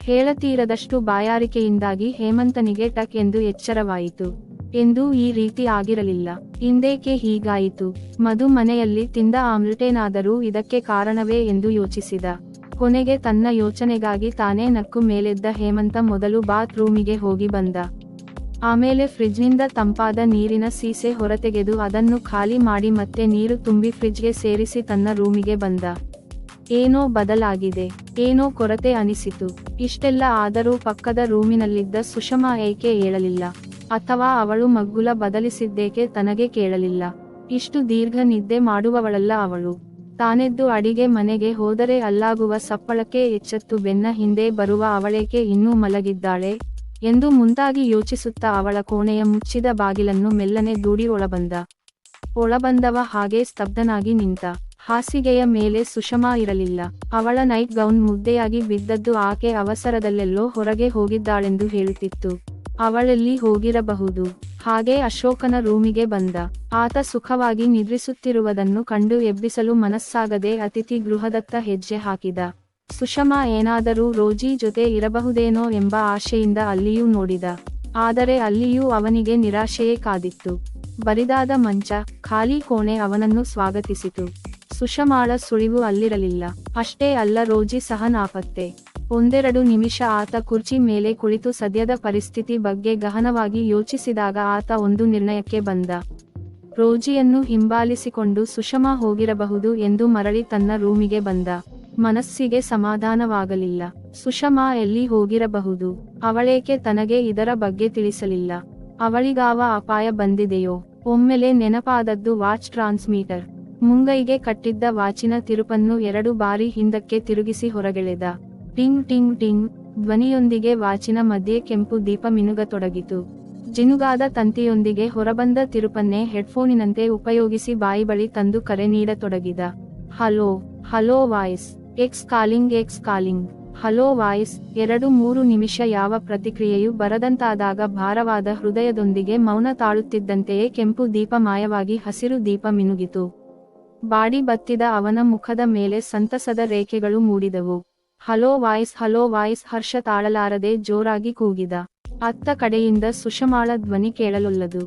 ಹೇಳತೀರದಷ್ಟು ಬಾಯಾರಿಕೆಯಿಂದಾಗಿ ಹೇಮಂತನಿಗೆ ಟಕ್ ಎಂದು ಎಚ್ಚರವಾಯಿತು. ಎಂದೂ ಈ ರೀತಿ ಆಗಿರಲಿಲ್ಲ. ಇಂದೇಕೆ ಹೀಗಾಯಿತು? ಮಧು ಮನೆಯಲ್ಲಿ ತಿಂದ ಆಮ್ಲೆಟೇನಾದರೂ ಇದಕ್ಕೆ ಕಾರಣವೇ ಎಂದು ಯೋಚಿಸಿದ. ಕೊನೆಗೆ ತನ್ನ ಯೋಚನೆಗಾಗಿ ತಾನೇ ನಕ್ಕು ಮೇಲೆದ್ದ ಹೇಮಂತ ಮೊದಲು ಬಾತ್ ರೂಮಿಗೆ ಹೋಗಿ ಬಂದ. ಆಮೇಲೆ ಫ್ರಿಡ್ಜ್ನಿಂದ ತಂಪಾದ ನೀರಿನ ಸೀಸೆ ಹೊರತೆಗೆದು ಅದನ್ನು ಖಾಲಿ ಮಾಡಿ ಮತ್ತೆ ನೀರು ತುಂಬಿ ಫ್ರಿಡ್ಜ್ಗೆ ಸೇರಿಸಿ ತನ್ನ ರೂಮಿಗೆ ಬಂದ. ಏನೋ ಬದಲಾಗಿದೆ, ಏನೋ ಕೊರತೆ ಅನಿಸಿತು. ಇಷ್ಟೆಲ್ಲ ಆದರೂ ಪಕ್ಕದ ರೂಮಿನಲ್ಲಿದ್ದ ಸುಷಮಾ ಏಕೆ ಏಳಲಿಲ್ಲ? ಅಥವಾ ಅವಳು ಮಗ್ಗುಲ ಬದಲಿಸಿದ್ದೇಕೆ ತನಗೆ ಕೇಳಲಿಲ್ಲ? ಇಷ್ಟು ದೀರ್ಘ ನಿದ್ದೆ ಮಾಡುವವಳಲ್ಲ ಅವಳು. ತಾನೆದ್ದು ಅಡಿಗೆ ಮನೆಗೆ ಹೋದರೆ ಅಲ್ಲಾಗುವ ಸಪ್ಪಳಕ್ಕೆ ಎಚ್ಚೆತ್ತು ಬೆನ್ನ ಹಿಂದೆ ಬರುವ ಅವಳೇಕೆ ಇನ್ನೂ ಮಲಗಿದ್ದಾಳೆ ಎಂದು ಮುಂದಾಗಿ ಯೋಚಿಸುತ್ತಾ ಅವಳ ಕೋಣೆಯ ಮುಚ್ಚಿದ ಬಾಗಿಲನ್ನು ಮೆಲ್ಲನೆ ದೂಡಿ ಒಳಬಂದವ ಹಾಗೆ ಸ್ತಬ್ಧನಾಗಿ ನಿಂತ. ಹಾಸಿಗೆಯ ಮೇಲೆ ಸುಷಮಾ ಇರಲಿಲ್ಲ. ಅವಳ ನೈಟ್ ಗೌನ್ ಮುದ್ದೆಯಾಗಿ ಬಿದ್ದದ್ದು ಆಕೆ ಅವಸರದಲ್ಲೆಲ್ಲೋ ಹೊರಗೆ ಹೋಗಿದ್ದಾಳೆಂದು ಹೇಳುತ್ತಿತ್ತು. ಅವಳೆಲ್ಲಿ ಹೋಗಿರಬಹುದು? ಹಾಗೆ ಅಶೋಕನ ರೂಮಿಗೆ ಬಂದ. ಆತ ಸುಖವಾಗಿ ನಿದ್ರಿಸುತ್ತಿರುವುದನ್ನು ಕಂಡು ಎಬ್ಬಿಸಲು ಮನಸ್ಸಾಗದೆ ಅತಿಥಿ ಗೃಹದತ್ತ ಹೆಜ್ಜೆ ಹಾಕಿದ. ಸುಷಮಾ ಏನಾದರೂ ರೋಜಿ ಜೊತೆ ಇರಬಹುದೇನೋ ಎಂಬ ಆಶೆಯಿಂದ ಅಲ್ಲಿಯೂ ನೋಡಿದ. ಆದರೆ ಅಲ್ಲಿಯೂ ಅವನಿಗೆ ನಿರಾಶೆಯೇ ಕಾದಿತ್ತು. ಬರಿದಾದ ಮಂಚ, ಖಾಲಿ ಕೋಣೆ ಅವನನ್ನು ಸ್ವಾಗತಿಸಿತು. ಸುಷಮಾಳ ಸುಳಿವು ಅಲ್ಲಿರಲಿಲ್ಲ. ಅಷ್ಟೇ ಅಲ್ಲ, ರೋಜಿ ಸಹ ನಾಪತ್ತೆ. ಒಂದೆರಡು ನಿಮಿಷ ಆತ ಕುರ್ಚಿ ಮೇಲೆ ಕುಳಿತು ಸದ್ಯದ ಪರಿಸ್ಥಿತಿ ಬಗ್ಗೆ ಗಹನವಾಗಿ ಯೋಚಿಸಿದಾಗ ಆತ ಒಂದು ನಿರ್ಣಯಕ್ಕೆ ಬಂದ. ರೋಜಿಯನ್ನು ಹಿಂಬಾಲಿಸಿಕೊಂಡು ಸುಷಮಾ ಹೋಗಿರಬಹುದು ಎಂದು ಮರಳಿ ತನ್ನ ರೂಮಿಗೆ ಬಂದ. ಮನಸ್ಸಿಗೆ ಸಮಾಧಾನವಾಗಲಿಲ್ಲ. ಸುಷಮಾ ಎಲ್ಲಿ ಹೋಗಿರಬಹುದು? ಅವಳೇಕೆ ತನಗೆ ಇದರ ಬಗ್ಗೆ ತಿಳಿಸಲಿಲ್ಲ? ಅವಳಿಗಾವ ಅಪಾಯ ಬಂದಿದೆಯೋ? ಒಮ್ಮೆಲೆ ನೆನಪಾದದ್ದು ವಾಚ್ ಟ್ರಾನ್ಸ್ಮೀಟರ್. ಮುಂಗೈಗೆ ಕಟ್ಟಿದ್ದ ವಾಚಿನ ತಿರುಪನ್ನು 2 ಬಾರಿ ಹಿಂದಕ್ಕೆ ತಿರುಗಿಸಿ ಹೊರಗೆಳೆದ. ಟಿಂಗ್ ಟಿಂಗ್ ಟಿಂಗ್ ಧ್ವನಿಯೊಂದಿಗೆ ವಾಚಿನ ಮಧ್ಯೆ ಕೆಂಪು ದೀಪ ಮಿನುಗತೊಡಗಿತು. ಜಿನುಗಾದ ತಂತಿಯೊಂದಿಗೆ ಹೊರಬಂದ ತಿರುಪನ್ನೇ ಹೆಡ್ಫೋನಿನಂತೆ ಉಪಯೋಗಿಸಿ ಬಾಯಿ ಬಳಿ ತಂದು ಕರೆ ನೀಡತೊಡಗಿದ. Hello, hello voice, X calling. Hello voice. 2-3 ನಿಮಿಷ ಯಾವ ಪ್ರತಿಕ್ರಿಯೆಯೂ ಬರದಂತಾದಾಗ ಭಾರವಾದ ಹೃದಯದೊಂದಿಗೆ ಮೌನ ತಾಳುತ್ತಿದ್ದಂತೆಯೇ ಕೆಂಪು ದೀಪ ಮಾಯವಾಗಿ ಹಸಿರು ದೀಪ ಮಿನುಗಿತು. ಬಾಡಿ ಬತ್ತಿದ ಅವನ ಮುಖದ ಮೇಲೆ ಸಂತಸದ ರೇಖೆಗಳು ಮೂಡಿದವು. ಹಲೋ ವಾಯ್ಸ್ ಹರ್ಷ ತಾಳಲಾರದೆ ಜೋರಾಗಿ ಕೂಗಿದ. ಅತ್ತ ಕಡೆಯಿಂದ ಸುಷಮಾಳ ಧ್ವನಿ ಕೇಳಲೊಲ್ಲದು.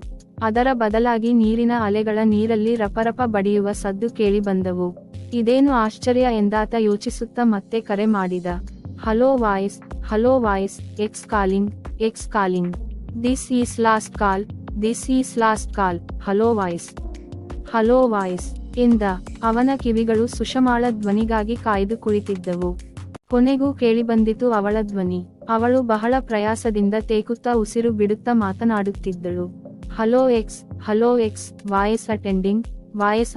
ಅದರ ಬದಲಾಗಿ ನೀರಿನ ಅಲೆಗಳ ನೀರಲ್ಲಿ ರಪರಪ ಬಡಿಯುವ ಸದ್ದು ಕೇಳಿ ಬಂದವು. ಇದೇನು ಆಶ್ಚರ್ಯ ಎಂದಾತ ಯೋಚಿಸುತ್ತಾ ಮತ್ತೆ ಕರೆ ಮಾಡಿದ. Hello voice, X calling. This is last call. Hello voice ಎಂದ. ಅವನ ಕಿವಿಗಳು ಸುಷಮಾಳ ಧ್ವನಿಗಾಗಿ ಕಾಯ್ದು ಕುಳಿತಿದ್ದವು. ಕೊನೆಗೂ ಕೇಳಿಬಂದಿತು ಅವಳ ಧ್ವನಿ. ಅವಳು ಬಹಳ ಪ್ರಯಾಸದಿಂದ ತೇಕುತ್ತಾ ಉಸಿರು ಬಿಡುತ್ತಾ ಮಾತನಾಡುತ್ತಿದ್ದಳು. Hello X, voice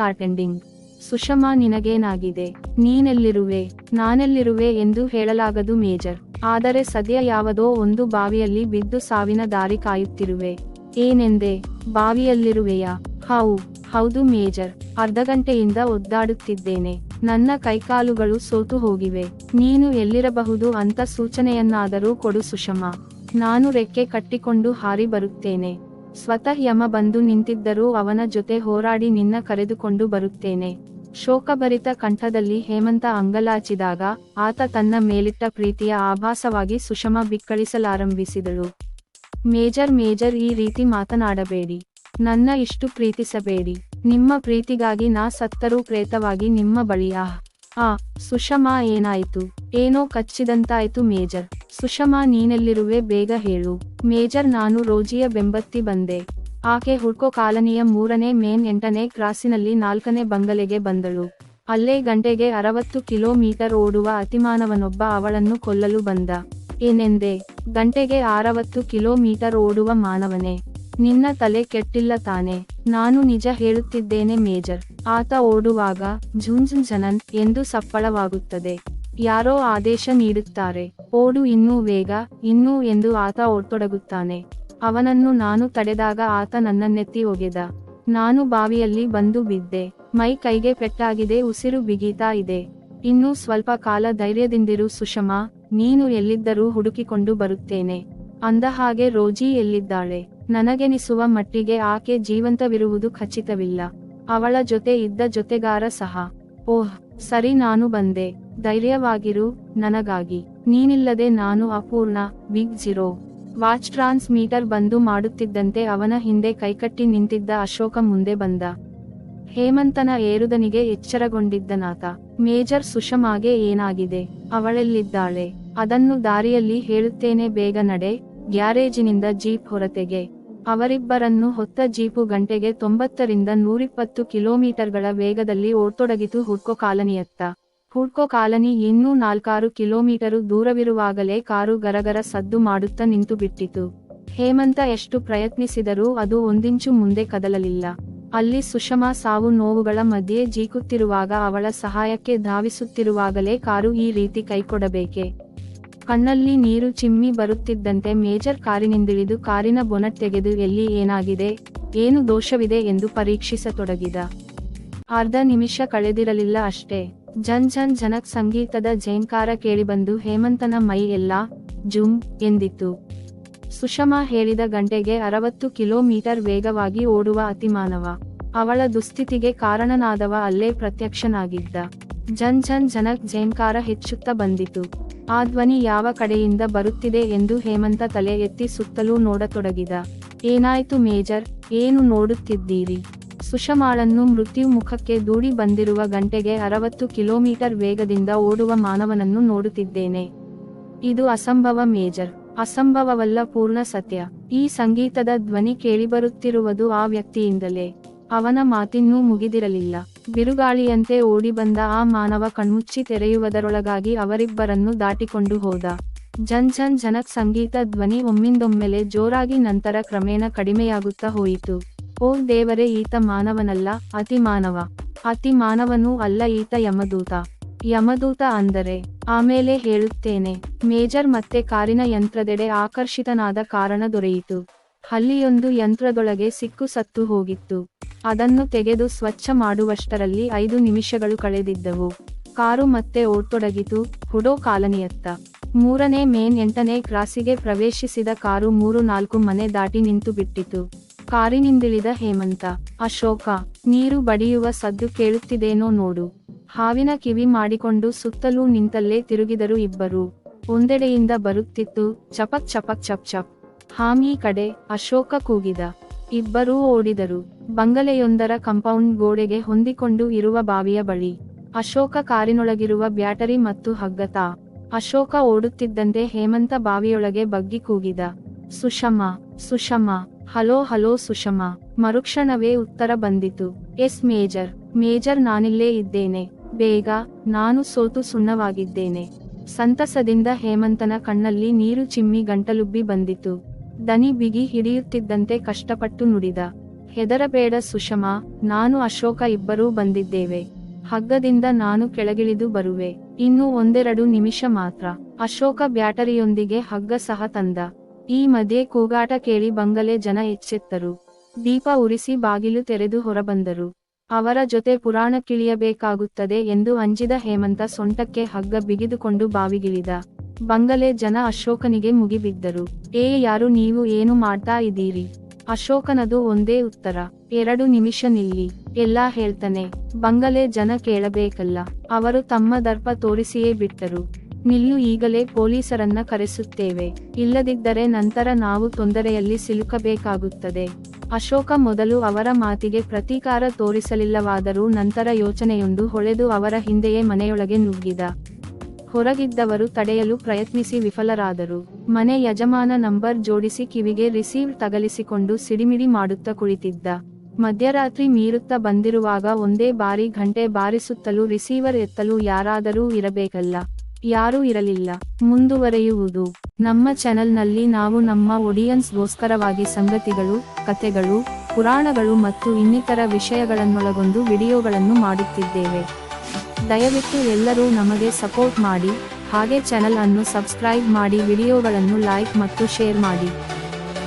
attending. Sushma, ನಿನಗೇನಾಗಿದೆ? ನೀನೆಲ್ಲಿರುವೆ? ನಾನೆಲ್ಲಿರುವೆ ಎಂದು ಹೇಳಲಾಗದು ಮೇಜರ್. ಆದರೆ ಸದ್ಯ ಯಾವುದೋ ಒಂದು ಬಾವಿಯಲ್ಲಿ ಬಿದ್ದು ಸಾವಿನ ದಾರಿ ಕಾಯುತ್ತಿರುವೆ. ಏನೆಂದೆ? ಬಾವಿಯಲ್ಲಿರುವೆಯಾ? ಹೌದು ಮೇಜರ್. ಅರ್ಧಗಂಟೆಯಿಂದ ಒದ್ದಾಡುತ್ತಿದ್ದೇನೆ. ನನ್ನ ಕೈಕಾಲುಗಳು ಸೋತು ಹೋಗಿವೆ. ನೀನು ಎಲ್ಲಿರಬಹುದು ಅಂತ ಸೂಚನೆಯನ್ನಾದರೂ ಕೊಡು ಸುಷಮಾ. ನಾನು ರೆಕ್ಕೆ ಕಟ್ಟಿಕೊಂಡು ಹಾರಿ ಬರುತ್ತೇನೆ. ಸ್ವತಃ ಯಮ ಬಂದು ನಿಂತಿದ್ದರೂ ಅವನ ಜೊತೆ ಹೋರಾಡಿ ನಿನ್ನ ಕರೆದುಕೊಂಡು ಬರುತ್ತೇನೆ. ಶೋಕಭರಿತ ಕಂಠದಲ್ಲಿ ಹೇಮಂತ ಅಂಗಲಾಚಿದಾಗ ಆತ ತನ್ನ ಮೇಲಿಟ್ಟ ಪ್ರೀತಿಯ ಆಭಾಸವಾಗಿ ಸುಷಮಾ ಬಿಕ್ಕಳಿಸಲಾರಂಭಿಸಿದಳು. ಮೇಜರ್, ಈ ರೀತಿ ಮಾತನಾಡಬೇಡಿ. ನನ್ನ ಇಷ್ಟು ಪ್ರೀತಿಸಬೇಡಿ. ನಿಮ್ಮ ಪ್ರೀತಿಗಾಗಿ ನಾ ಸತ್ತರೂ ಪ್ರೇತವಾಗಿ ನಿಮ್ಮ ಬಳಿಯಾ? ಸುಷಮಾ, ಏನಾಯಿತು? ಏನೋ ಕಚ್ಚಿದಂತಾಯ್ತು ಮೇಜರ್. ಸುಷಮಾ, ನೀನೆಲ್ಲಿರುವೆ? ಬೇಗ ಹೇಳು. ಮೇಜರ್, ನಾನು ರೋಜಿಯ ಬೆಂಬತ್ತಿ ಬಂದೆ. ಆಕೆ ಹುಡ್ಕೋ ಕಾಲನಿಯ 3ನೇ ಮೇನ್ 8ನೇ ಕ್ರಾಸಿನಲ್ಲಿ 4ನೇ ಬಂಗಲೆಗೆ ಬಂದಳು. ಅಲ್ಲೇ ಗಂಟೆಗೆ 60 ಕಿಲೋಮೀಟರ್ ಓಡುವ ಅತಿಮಾನವನೊಬ್ಬ ಅವಳನ್ನು ಕೊಲ್ಲಲು ಬಂದ. ಏನೆಂದೆ? ಗಂಟೆಗೆ 60 ಕಿಲೋಮೀಟರ್ ಓಡುವ ಮಾನವನೇ? ನಿನ್ನ ತಲೆ ಕೆಟ್ಟಿಲ್ಲ ತಾನೆ? ನಾನು ನಿಜ ಹೇಳುತ್ತಿದ್ದೇನೆ ಮೇಜರ್. ಆತ ಓಡುವಾಗ ಝುಂಝುನ್ ಎಂದು ಸಪ್ಪಳವಾಗುತ್ತದೆ. ಯಾರೋ ಆದೇಶ ನೀಡುತ್ತಾರೆ. ಓಡು, ಇನ್ನೂ ವೇಗ, ಇನ್ನೂ ಎಂದು ಆತ ಓಡತೊಡಗುತ್ತಾನೆ. ಅವನನ್ನು ನಾನು ತಡೆದಾಗ ಆತ ನನ್ನನ್ನೆತ್ತಿ ಒಗೆದ. ನಾನು ಬಾವಿಯಲ್ಲಿ ಬಂದು ಬಿದ್ದೆ. ಮೈ ಕೈಗೆ ಪೆಟ್ಟಾಗಿದೆ, ಉಸಿರು ಬಿಗೀತಾ ಇದೆ. ಇನ್ನೂ ಸ್ವಲ್ಪ ಕಾಲ ಧೈರ್ಯದಿಂದಿರು ಸುಷಮಾ. ನೀನು ಎಲ್ಲಿದ್ದರೂ ಹುಡುಕಿಕೊಂಡು ಬರುತ್ತೇನೆ. ಅಂದಹಾಗೆ ರೋಜಿ ಎಲ್ಲಿದ್ದಾಳೆ? ನನಗೆನಿಸುವ ಮಟ್ಟಿಗೆ ಆಕೆ ಜೀವಂತವಿರುವುದು ಖಚಿತವಿಲ್ಲ. ಅವಳ ಜೊತೆ ಇದ್ದ ಜೊತೆಗಾರ ಸಹ. ಓಹ್, ಸರಿ ನಾನು ಬಂದೆ, ಧೈರ್ಯವಾಗಿರು, ನನಗಾಗಿ. ನೀನಿಲ್ಲದೆ ನಾನು ಅಪೂರ್ಣ, ಬಿಗ್ ಝೀರೋ. ವಾಚ್ ಟ್ರಾನ್ಸ್ಮೀಟರ್ ಬಂದು ಮಾಡುತ್ತಿದ್ದಂತೆ ಅವನ ಹಿಂದೆ ಕೈಕಟ್ಟಿ ನಿಂತಿದ್ದ ಅಶೋಕ ಮುಂದೆ ಬಂದ. ಹೇಮಂತನ ಏರುದನಿಗೆ ಎಚ್ಚರಗೊಂಡಿದ್ದನಾತ. ಮೇಜರ್, ಸುಷಮಾಗೆ ಏನಾಗಿದೆ? ಅವಳೆಲ್ಲಿದ್ದಾಳೆ? ಅದನ್ನು ದಾರಿಯಲ್ಲಿ ಹೇಳುತ್ತೇನೆ, ಬೇಗ ನಡೆ. ಗ್ಯಾರೇಜಿನಿಂದ ಜೀಪ್ ಹೊರತೆಗೆ. ಅವರಿಬ್ಬರನ್ನು ಹೊತ್ತ ಜೀಪು ಗಂಟೆಗೆ 90ರಿಂದ 120 ಕಿಲೋಮೀಟರ್ಗಳ ವೇಗದಲ್ಲಿ ಓಡ್ತೊಡಗಿತು ಹುಡ್ಕೋ ಕಾಲನಿಯತ್ತ. ಹುಡ್ಕೋ ಕಾಲನಿ ಇನ್ನೂ 4-6 ಕಿಲೋಮೀಟರು ದೂರವಿರುವಾಗಲೇ ಕಾರು ಗರಗರ ಸದ್ದು ಮಾಡುತ್ತಾ ನಿಂತು ಬಿಟ್ಟಿತು. ಹೇಮಂತ ಎಷ್ಟು ಪ್ರಯತ್ನಿಸಿದರೂ ಅದು ಒಂದಿಂಚು ಮುಂದೆ ಕದಲಲಿಲ್ಲ. ಅಲ್ಲಿ ಸುಷಮಾ ಸಾವು ನೋವುಗಳ ಮಧ್ಯೆ ಜೀಕುತ್ತಿರುವಾಗ, ಅವಳ ಸಹಾಯಕ್ಕೆ ಧಾವಿಸುತ್ತಿರುವಾಗಲೇ ಕಾರು ಈ ರೀತಿ ಕೈಕೊಡಬೇಕೆ? ಕಣ್ಣಲ್ಲಿ ನೀರು ಚಿಮ್ಮಿ ಬರುತ್ತಿದ್ದಂತೆ ಮೇಜರ್ ಕಾರಿನಿಂದಿಳಿದು ಕಾರಿನ ಬೊನಟ್ ತೆಗೆದು ಎಲ್ಲಿ ಏನಾಗಿದೆ, ಏನು ದೋಷವಿದೆ ಎಂದು ಪರೀಕ್ಷಿಸತೊಡಗಿದ. ಅರ್ಧ ನಿಮಿಷ ಕಳೆದಿರಲಿಲ್ಲ ಅಷ್ಟೇ. ಝನ್ ಝನ್ ಝನಕ್ ಸಂಗೀತದ ಝೇಂಕಾರ ಕೇಳಿಬಂದು ಹೇಮಂತನ ಮೈ ಎಲ್ಲ ಜುಮ್ ಎಂದಿತು. ಸುಷಮಾ ಹೇಳಿದ ಗಂಟೆಗೆ 60 ಕಿಲೋಮೀಟರ್ ವೇಗವಾಗಿ ಓಡುವ ಅತಿಮಾನವ. ಅವಳ ದುಸ್ಥಿತಿಗೆ ಕಾರಣನಾದವ ಅಲ್ಲೇ ಪ್ರತ್ಯಕ್ಷನಾಗಿದ್ದ. ಝನ್ ಝನ್ ಝನಕ್ ಝೇಂಕಾರ ಹೆಚ್ಚುತ್ತಾ ಬಂದಿತು. ಆ ಧ್ವನಿ ಯಾವ ಕಡೆಯಿಂದ ಬರುತ್ತಿದೆ ಎಂದು ಹೇಮಂತ ತಲೆ ಎತ್ತಿ ಸುತ್ತಲೂ ನೋಡತೊಡಗಿದ. ಏನಾಯ್ತು ಮೇಜರ್, ಏನು ನೋಡುತ್ತಿದ್ದೀರಿ? ಸುಷಮಾಳನ್ನು ಮೃತ್ಯು ಮುಖಕ್ಕೆ ದೂಡಿ ಬಂದಿರುವ ಗಂಟೆಗೆ 60 ಕಿಲೋಮೀಟರ್ ವೇಗದಿಂದ ಓಡುವ ಮಾನವನನ್ನು ನೋಡುತ್ತಿದ್ದೇನೆ. ಇದು ಅಸಂಭವ ಮೇಜರ್. ಅಸಂಭವವಲ್ಲ, ಪೂರ್ಣ ಸತ್ಯ. ಈ ಸಂಗೀತದ ಧ್ವನಿ ಕೇಳಿಬರುತ್ತಿರುವುದು ಆ ವ್ಯಕ್ತಿಯಿಂದಲೇ. ಅವನ ಮಾತಿನ್ನೂ ಮುಗಿದಿರಲಿಲ್ಲ. ಬಿರುಗಾಳಿಯಂತೆ ಓಡಿಬಂದ ಆ ಮಾನವ ಕಣ್ಮುಚ್ಚಿ ತೆರೆಯುವುದರೊಳಗಾಗಿ ಅವರಿಬ್ಬರನ್ನು ದಾಟಿಕೊಂಡು ಹೋದ. ಝನ್ ಝನ್ ಝನಕ್ ಸಂಗೀತ ಧ್ವನಿ ಒಮ್ಮಿಂದೊಮ್ಮೆಲೆ ಜೋರಾಗಿ ನಂತರ ಕ್ರಮೇಣ ಕಡಿಮೆಯಾಗುತ್ತಾ ಹೋಯಿತು. ಓ ದೇವರೇ, ಈತ ಮಾನವನಲ್ಲ, ಅತಿಮಾನವ. ಅತಿಮಾನವನೂ ಅಲ್ಲ, ಈತ ಯಮದೂತ. ಯಮದೂತ ಅಂದರೆ? ಆಮೇಲೆ ಹೇಳುತ್ತೇನೆ. ಮೇಜರ್ ಮತ್ತೆ ಕಾರಿನ ಯಂತ್ರದೆಡೆ ಆಕರ್ಷಿತನಾದ ಕಾರಣ ದೊರೆಯಿತು. ಹಲ್ಲಿಯೊಂದು ಯಂತ್ರದೊಳಗೆ ಸಿಕ್ಕು ಸತ್ತು ಹೋಗಿತ್ತು. ಅದನ್ನು ತೆಗೆದು ಸ್ವಚ್ಛ ಮಾಡುವಷ್ಟರಲ್ಲಿ 5 ನಿಮಿಷಗಳು ಕಳೆದಿದ್ದವು. ಕಾರು ಮತ್ತೆ ಓಡ್ತೊಡಗಿತು ಹುಡೋ ಕಾಲನಿಯತ್ತ. 3ನೇ ಮೇನ್ 8ನೇ ಕ್ರಾಸಿಗೆ ಪ್ರವೇಶಿಸಿದ ಕಾರು 3-4 ಮನೆ ದಾಟಿ ನಿಂತು ಬಿಟ್ಟಿತು. ಕಾರಿನಿಂದಿಳಿದ ಹೇಮಂತ, ಅಶೋಕ, ನೀರು ಬಡಿಯುವ ಸದ್ದು ಕೇಳುತ್ತಿದೇನೋ ನೋಡು. ಹಾವಿನ ಕಿವಿ ಮಾಡಿಕೊಂಡು ಸುತ್ತಲೂ ನಿಂತಲ್ಲೇ ತಿರುಗಿದರು ಇಬ್ಬರು. ಒಂದೆಡೆಯಿಂದ ಬರುತ್ತಿತ್ತು ಚಪಕ್ ಚಪಕ್ ಚಪ್ ಚಪ್. ಹಾಮ್ ಈ ಕಡೆ, ಅಶೋಕ ಕೂಗಿದ. ಇಬ್ಬರೂ ಓಡಿದರು. ಬಂಗಲೆಯೊಂದರ ಕಾಂಪೌಂಡ್ ಗೋಡೆಗೆ ಹೊಂದಿಕೊಂಡು ಇರುವ ಬಾವಿಯ ಬಳಿ. ಅಶೋಕ ಕಾರಿನೊಳಗಿರುವ ಬ್ಯಾಟರಿ ಮತ್ತು ಹಗ್ಗತ. ಅಶೋಕ ಓಡುತ್ತಿದ್ದಂತೆ ಹೇಮಂತ ಬಾವಿಯೊಳಗೆ ಬಗ್ಗಿ ಕೂಗಿದ, ಸುಷಮಾ, ಸುಷಮಾ, ಹಲೋ ಹಲೋ ಸುಷಮಾ. ಮರುಕ್ಷಣವೇ ಉತ್ತರ ಬಂದಿತು, ಎಸ್ ಮೇಜರ್. ಮೇಜರ್, ನಾನಿಲ್ಲೇ ಇದ್ದೇನೆ, ಬೇಗ. ನಾನು ಸೋತು ಸುಣ್ಣವಾಗಿದ್ದೇನೆ. ಸಂತಸದಿಂದ ಹೇಮಂತನ ಕಣ್ಣಲ್ಲಿ ನೀರು ಚಿಮ್ಮಿ ಗಂಟಲುಬ್ಬಿ ಬಂದಿತು. ದನಿ ಬಿಗಿ ಹಿಡಿಯುತ್ತಿದ್ದಂತೆ ಕಷ್ಟಪಟ್ಟು ನುಡಿದ, ಹೆದರಬೇಡ ಸುಷಮಾ, ನಾನು ಅಶೋಕ ಇಬ್ಬರೂ ಬಂದಿದ್ದೇವೆ. ಹಗ್ಗದಿಂದ ನಾನು ಕೆಳಗಿಳಿದು ಬರುವೆ. ಇನ್ನು 1-2 ನಿಮಿಷ ಮಾತ್ರ. ಅಶೋಕ ಬ್ಯಾಟರಿಯೊಂದಿಗೆ ಹಗ್ಗ ಸಹ ತಂದ. ಈ ಮಧ್ಯೆ ಕೂಗಾಟ ಕೇಳಿ ಬಂಗಲೆ ಜನ ಎಚ್ಚೆತ್ತರು. ದೀಪ ಉರಿಸಿ ಬಾಗಿಲು ತೆರೆದು ಹೊರಬಂದರು. ಅವರ ಜೊತೆ ಪುರಾಣಕ್ಕಿಳಿಯಬೇಕಾಗುತ್ತದೆ ಎಂದು ಅಂಜಿದ ಹೇಮಂತ ಸೊಂಟಕ್ಕೆ ಹಗ್ಗ ಬಿಗಿದುಕೊಂಡು ಬಾವಿಗಿಳಿದ. ಬಂಗಲೆ ಜನ ಅಶೋಕನಿಗೆ ಮುಗಿಬಿದ್ದರು. ಯಾರು ನೀವು, ಏನು ಮಾಡ್ತಾ ಇದ್ದೀರಿ? ಅಶೋಕನದು ಒಂದೇ ಉತ್ತರ, 2 ನಿಮಿಷ ನಿಲ್ಲಿ, ಎಲ್ಲಾ ಹೇಳ್ತಾನೆ. ಬಂಗಲೆ ಜನ ಕೇಳಬೇಕಲ್ಲ. ಅವರು ತಮ್ಮ ದರ್ಪ ತೋರಿಸಿಯೇ ಬಿಟ್ಟರು. ನಿಲ್ಲು, ಈಗಲೇ ಪೊಲೀಸರನ್ನ ಕರೆಸುತ್ತೇವೆ. ಇಲ್ಲದಿದ್ದರೆ ನಂತರ ನಾವು ತೊಂದರೆಯಲ್ಲಿ ಸಿಲುಕಬೇಕಾಗುತ್ತದೆ. ಅಶೋಕ ಮೊದಲು ಅವರ ಮಾತಿಗೆ ಪ್ರತೀಕಾರ ತೋರಿಸಲಿಲ್ಲವಾದರೂ ನಂತರ ಯೋಚನೆಯೊಂದು ಹೊಳೆದು ಅವರ ಹಿಂದೆಯೇ ಮನೆಯೊಳಗೆ ನುಗ್ಗಿದ. ಹೊರಗಿದ್ದವರು ತಡೆಯಲು ಪ್ರಯತ್ನಿಸಿ ವಿಫಲರಾದರು. ಮನೆ ಯಜಮಾನ ನಂಬರ್ ಜೋಡಿಸಿ ಕಿವಿಗೆ ರಿಸೀವರ್ ತಗಲಿಸಿಕೊಂಡು ಸಿಡಿಮಿಡಿ ಮಾಡುತ್ತಾ ಕುಳಿತಿದ್ದ. ಮಧ್ಯರಾತ್ರಿ ಮೀರುತ್ತಾ ಬಂದಿರುವಾಗ ಒಂದೇ ಬಾರಿ ಘಂಟೆ ಬಾರಿಸುತ್ತಲೂ ರಿಸೀವರ್ ಎತ್ತಲು ಯಾರಾದರೂ ಇರಬೇಕಲ್ಲ. ಯಾರೂ ಇರಲಿಲ್ಲ. ಮುಂದುವರೆಯುವುದು ನಮ್ಮ ಚಾನೆಲ್ನಲ್ಲಿ. ನಾವು ನಮ್ಮ ಆಡಿಯನ್ಸ್ಗೋಸ್ಕರವಾಗಿ ಸಂಗತಿಗಳು, ಕಥೆಗಳು, ಪುರಾಣಗಳು ಮತ್ತು ಇನ್ನಿತರ ವಿಷಯಗಳನ್ನೊಳಗೊಂಡು ವಿಡಿಯೋಗಳನ್ನು ಮಾಡುತ್ತಿದ್ದೇವೆ. ದಯವಿಟ್ಟು ಎಲ್ಲರೂ ನಮಗೆ ಸಪೋರ್ಟ್ ಮಾಡಿ. ಹಾಗೆ ಚಾನೆಲ್ ಅನ್ನು ಸಬ್ಸ್ಕ್ರೈಬ್ ಮಾಡಿ, ವಿಡಿಯೋಗಳನ್ನು ಲೈಕ್ ಮತ್ತು ಶೇರ್ ಮಾಡಿ.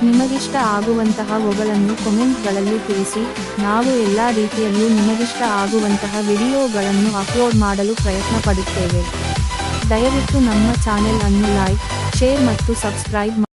ನಿಮಗಿಷ್ಟ ಆಗುವಂತಹ ಗಳನ್ನು ಕಾಮೆಂಟ್ಗಳಲ್ಲಿ ತಿಳಿಸಿ. ನಾವು ಎಲ್ಲಾ ರೀತಿಯಲ್ಲೂ ನಿಮಗಿಷ್ಟ ಆಗುವಂತಹ ವಿಡಿಯೋಗಳನ್ನು ಅಪ್ಲೋಡ್ ಮಾಡಲು ಪ್ರಯತ್ನ ಪಡುತ್ತೇವೆ. ದಯವಿಟ್ಟು ನಮ್ಮ ಚಾನೆಲ್ ಅನ್ನು ಲೈಕ್, ಶೇರ್ ಮತ್ತು ಸಬ್ಸ್ಕ್ರೈಬ್ ಮಾಡಿ.